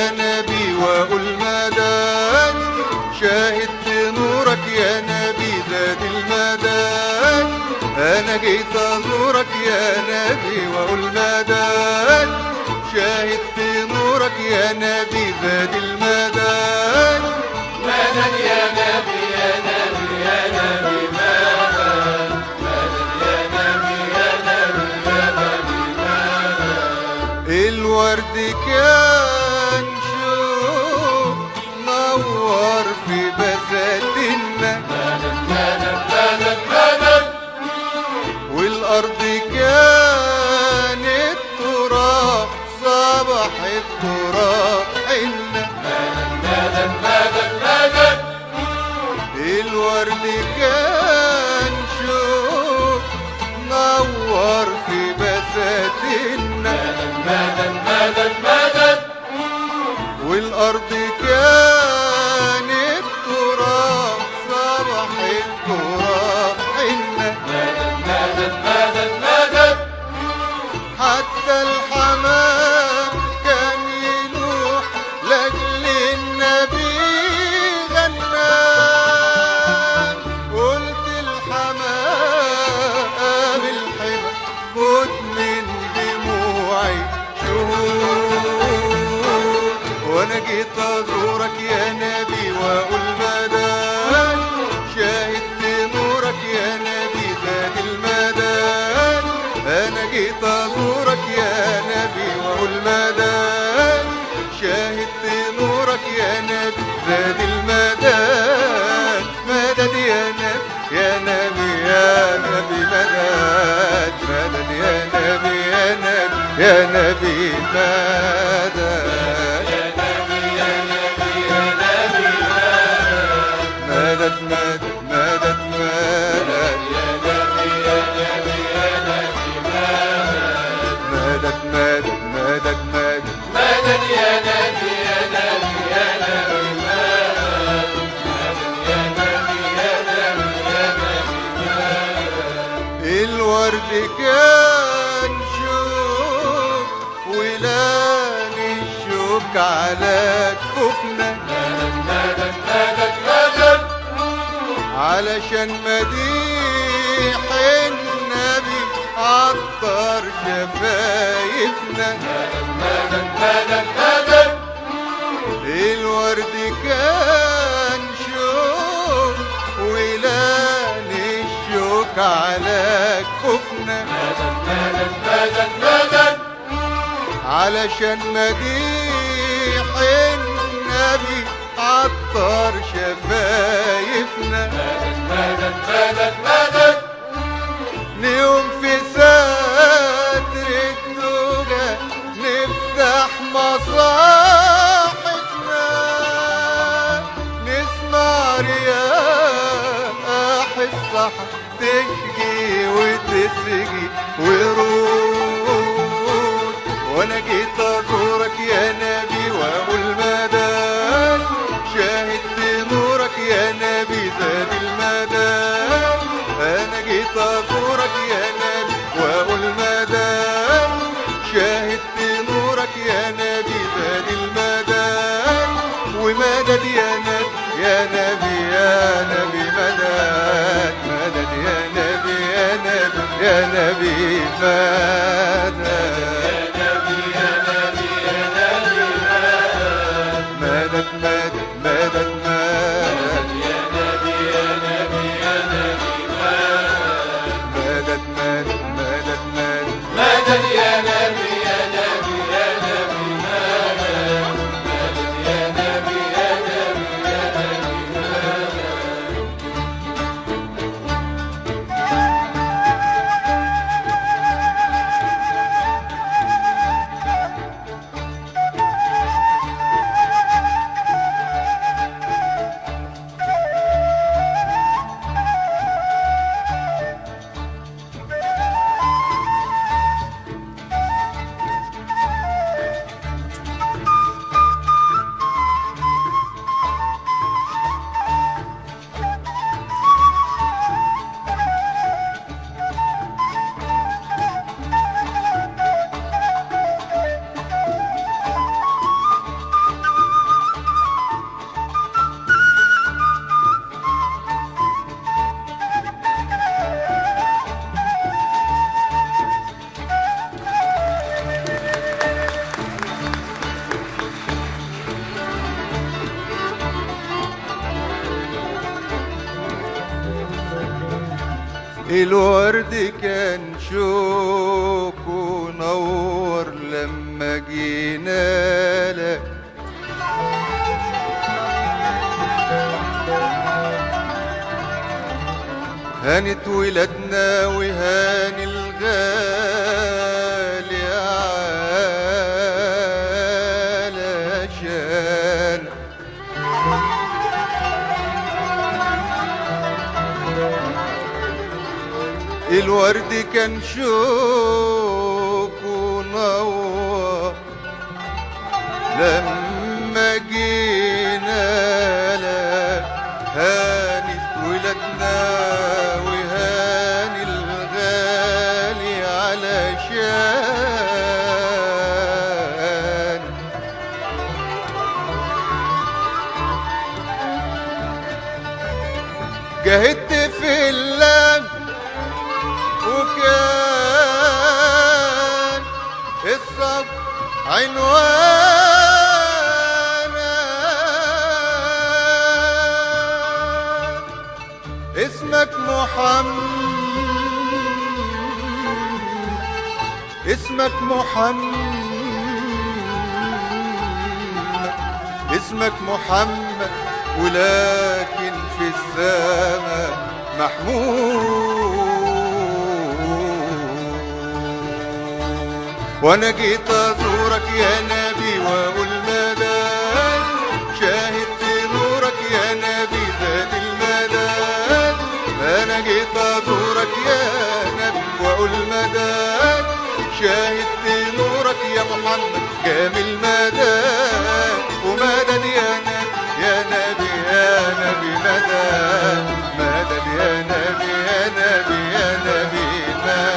يا نبي واقول مدد، شاهدت نورك يا نبي زاد المدد. انا جيت ازورك يا نبي واقول مدد، شاهدت نورك يا نبي زاد المدد. مدد يا نبي يا نبي يا نبي مدد، مدد يا نبي يا نبي يا نبي مدد. الورد كان شوق نور في بساتنا، مدد مدد مدد مدد. والأرض كانت تراب صباح التراب حنا. مدد مدد مدد. الورد كان شوق نور في بساتنا، مدد مدد مدد. والأرض كانت تراب صباح التراب حنا. مدد مدد مدد. حتى الحمام كان ينوح لاجل النبي غنى. قلت الحمام الحمى خد من دموعي شهور، وانا جيت ازورك يا نبي واقول مدد، شاهدت نورك يا نبي زاد المدد. انا جيت ازورك يا نبي واقول مدد، شاهدت نورك يا نبي زاد المدد. مدد يا نبي يا نبي يا نبي مدد، مدد يا نبي يا نبي يا نبي مدد. مدد مدد مدد مدد مدد مدد مدد مدد. مدد يا نبي يا نبي يا نبي مدد، مدد يا نبي يا نبي يا نبي مدد. الورد كان شوك ولاني الشوك على كفنا، مدد مدد مدد. علشان مديح النبي عطر شفايفنا. مدد مدد مدد. الورد كان شوك ولاني الشوك على كفنا، مدد مدد مدد. علشان مديح النبي عطر شفايفنا. مدد مدد مدد. نيوم في ستر الدجى نفتح مصاحفنا، نسمع رياح الصحا تشجي وتسجي ورود. وانا جيت ازورك يا نبي واقول مدد، شاهدت نورك يا نبي زاد المدد. انا جيت ازورك يا نبي واقول مدد، شاهدت نورك يا نبي زاد المدد. ومدد يا نبي يا نبي يا نبي مدد، مدد يا نبي يا نبي يا نبي مدد. مدد مدد مدد مدد يا نبي يا نبي يا نبي مدد مدد مدد مدد. مدد يا نبي يا نبي يا نبي مدد، مدد يا نبي يا نبي يا نبي الورد كان شوك ونور لما جينا لك، هانت ولادنا وهاني الغالي علشان الورد كان شوك ونور لما جينا لك، هانت ولادنا وهاني الغالي علشان جاهدت في الله وكان الصبر عنوانا، اسمك محمد، اسمك محمد، اسمك محمد، ولكن في السماء محمود. وانا جيت ازورك يا نبي واقول مدد، شاهدت نورك يا نبي ذات المدد. انا جيت ازورك يا نبي واقول مدد، شاهدت نورك يا محمد كامل مدد. ومدد يا نبي يا نبي يا نبي مدد، مدد يا نبي يا نبي يا نبي مدد.